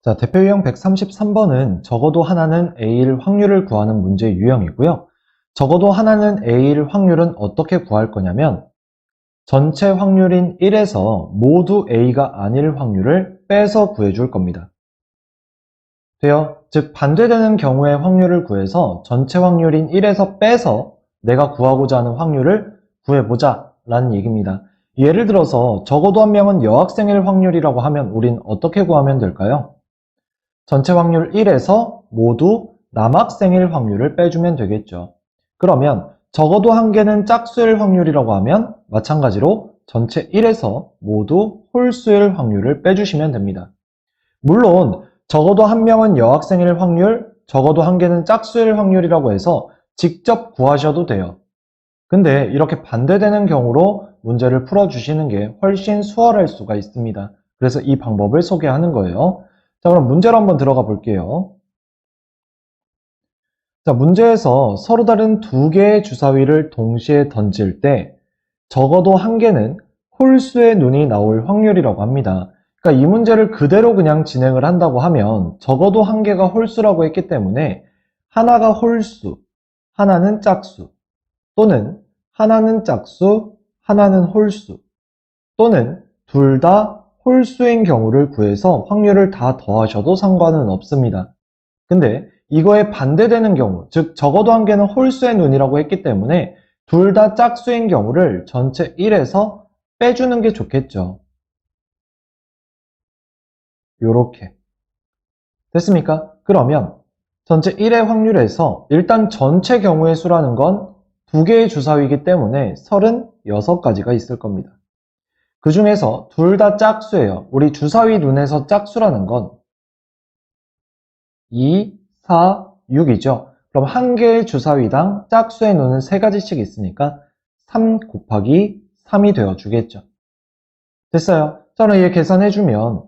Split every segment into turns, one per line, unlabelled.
자, 대표 유형 133번은 적어도 하나는 A일 확률을 구하는 문제 유형이고요. 적어도 하나는 A일 확률은 어떻게 구할 거냐면 전체 확률인 1에서 모두 A가 아닐 확률을 빼서 구해줄 겁니다. 돼요? 즉 반대되는 경우의 확률을 구해서 전체 확률인 1에서 빼서 내가 구하고자 하는 확률을 구해보자 라는 얘기입니다. 예를 들어서 적어도 한 명은 여학생일 확률이라고 하면 우린 어떻게 구하면 될까요? 전체 확률 1에서 모두 남학생일 확률을 빼주면 되겠죠. 그러면 적어도 한 개는 짝수일 확률이라고 하면 마찬가지로 전체 1에서 모두 홀수일 확률을 빼주시면 됩니다. 물론 적어도 한 명은 여학생일 확률, 적어도 한 개는 짝수일 확률이라고 해서 직접 구하셔도 돼요. 근데 이렇게 반대되는 경우로 문제를 풀어주시는 게 훨씬 수월할 수가 있습니다. 그래서 이 방법을 소개하는 거예요. 자, 그럼 문제로 한번 들어가 볼게요. 자, 문제에서 서로 다른 두 개의 주사위를 동시에 던질 때 적어도 한 개는 홀수의 눈이 나올 확률이라고 합니다. 그러니까 이 문제를 그대로 그냥 진행을 한다고 하면 적어도 한 개가 홀수라고 했기 때문에 하나가 홀수, 하나는 짝수, 또는 하나는 짝수, 하나는 홀수, 또는 둘 다 홀수인 경우를 구해서 확률을 다 더하셔도 상관은 없습니다. 근데 이거에 반대되는 경우, 즉 적어도 한 개는 홀수의 눈이라고 했기 때문에 둘 다 짝수인 경우를 전체 1에서 빼주는 게 좋겠죠. 요렇게. 됐습니까? 그러면 전체 1의 확률에서 일단 전체 경우의 수라는 건 두 개의 주사위이기 때문에 36가지가 있을 겁니다. 그 중에서 둘 다 짝수예요. 우리 주사위 눈에서 짝수라는 건 2, 4, 6이죠. 그럼 한 개의 주사위당 짝수의 눈은 3가지씩 있으니까 3 곱하기 3이 되어주겠죠. 됐어요. 자, 그럼 얘 계산해주면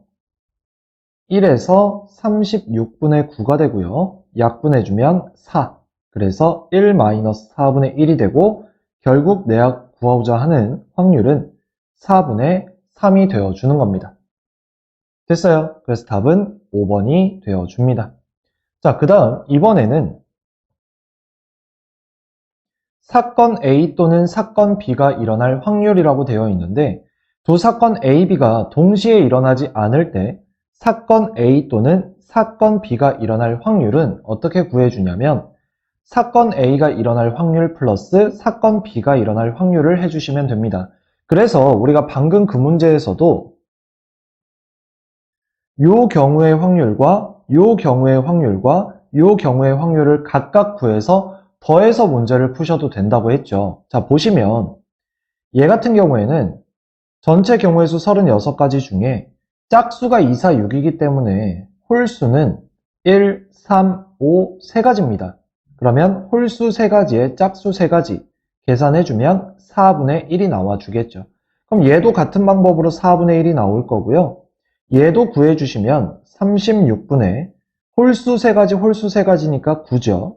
1에서 36분의 9가 되고요. 약분해주면 4. 그래서 1-4분의 1이 되고 결국 내가 구하고자 하는 확률은 4분의 3이 되어주는 겁니다. 됐어요. 그래서 답은 5번이 되어줍니다. 자, 그 다음 이번에는 사건 A 또는 사건 B가 일어날 확률이라고 되어 있는데 두 사건 A, B가 동시에 일어나지 않을 때 사건 A 또는 사건 B가 일어날 확률은 어떻게 구해주냐면 사건 A가 일어날 확률 플러스 사건 B가 일어날 확률을 해주시면 됩니다. 그래서 우리가 방금 그 문제에서도 요 경우의 확률과 요 경우의 확률과 요 경우의 확률을 각각 구해서 더해서 문제를 푸셔도 된다고 했죠. 자, 보시면 얘 같은 경우에는 전체 경우의 수 36가지 중에 짝수가 2, 4, 6이기 때문에 홀수는 1, 3, 5, 3가지입니다. 그러면 홀수 3가지에 짝수 3가지 계산해주면 4분의 1이 나와주겠죠. 그럼 얘도 같은 방법으로 4분의 1이 나올 거고요. 얘도 구해주시면 36분의 홀수 3가지, 홀수 3가지니까 9죠.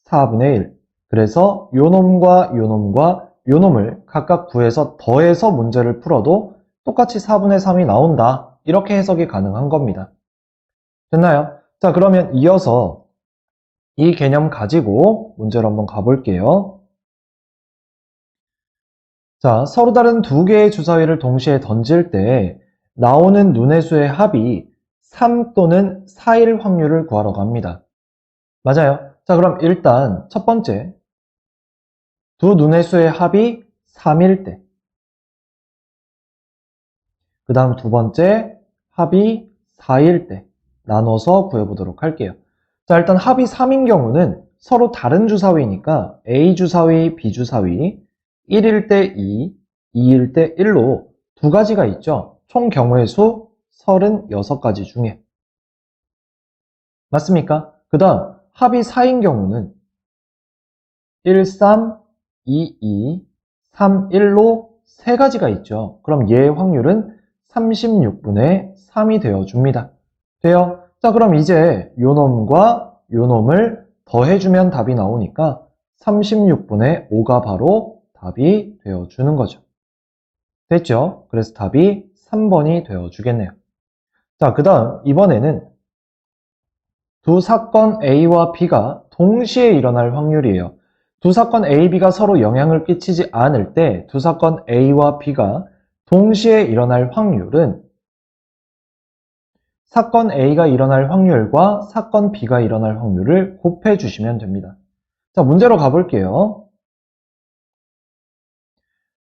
4분의 1. 그래서 요 놈과 요 놈과 요 놈을 각각 구해서 더해서 문제를 풀어도 똑같이 4분의 3이 나온다. 이렇게 해석이 가능한 겁니다. 됐나요? 자, 그러면 이어서 이 개념 가지고 문제로 한번 가볼게요. 자, 서로 다른 두 개의 주사위를 동시에 던질 때 나오는 눈의 수의 합이 3 또는 4일 확률을 구하러 갑니다. 맞아요. 자, 그럼 일단 첫 번째 두 눈의 수의 합이 3일 때, 그 다음 두 번째 합이 4일 때 나눠서 구해보도록 할게요. 자, 일단 합이 3인 경우는 서로 다른 주사위니까 A 주사위, B 주사위 1일 때 2, 2일 때 1로 두 가지가 있죠. 총 경우의 수 36가지 중에. 맞습니까? 그 다음 합이 4인 경우는 1, 3, 2, 2, 3, 1로 세 가지가 있죠. 그럼 얘의 확률은 36분의 3이 되어줍니다. 돼요? 자, 그럼 이제 요 놈과 요 놈을 더해주면 답이 나오니까 36분의 5가 바로 답이 되어주는 거죠. 됐죠? 그래서 답이 3번이 되어주겠네요. 자, 그 다음 이번에는 두 사건 A와 B가 동시에 일어날 확률이에요. 두 사건 A, B가 서로 영향을 끼치지 않을 때 두 사건 A와 B가 동시에 일어날 확률은 사건 A가 일어날 확률과 사건 B가 일어날 확률을 곱해 주시면 됩니다. 자, 문제로 가볼게요.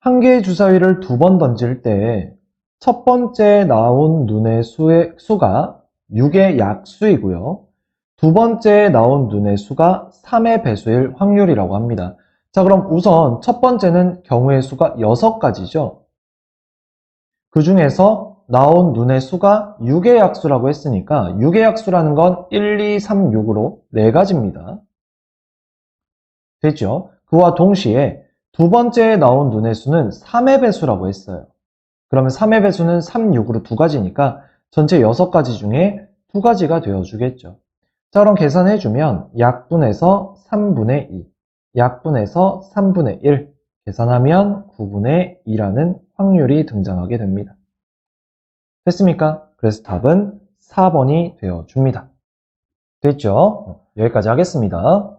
한 개의 주사위를 두 번 던질 때 첫 번째 나온 눈의 수가 6의 약수이고요. 두 번째 나온 눈의 수가 3의 배수일 확률이라고 합니다. 자, 그럼 우선 첫 번째는 경우의 수가 6가지죠. 그 중에서 나온 눈의 수가 6의 약수라고 했으니까 6의 약수라는 건 1, 2, 3, 6으로 4가지입니다. 됐죠? 그와 동시에 두 번째에 나온 눈의 수는 3의 배수라고 했어요. 그러면 3의 배수는 3, 6으로 2가지니까 전체 6가지 중에 2가지가 되어주겠죠. 자, 그럼 계산해주면 약분해서 3분의 2, 약분해서 3분의 1 계산하면 9분의 2라는 확률이 등장하게 됩니다. 됐습니까? 그래서 답은 4번이 되어줍니다. 됐죠? 여기까지 하겠습니다.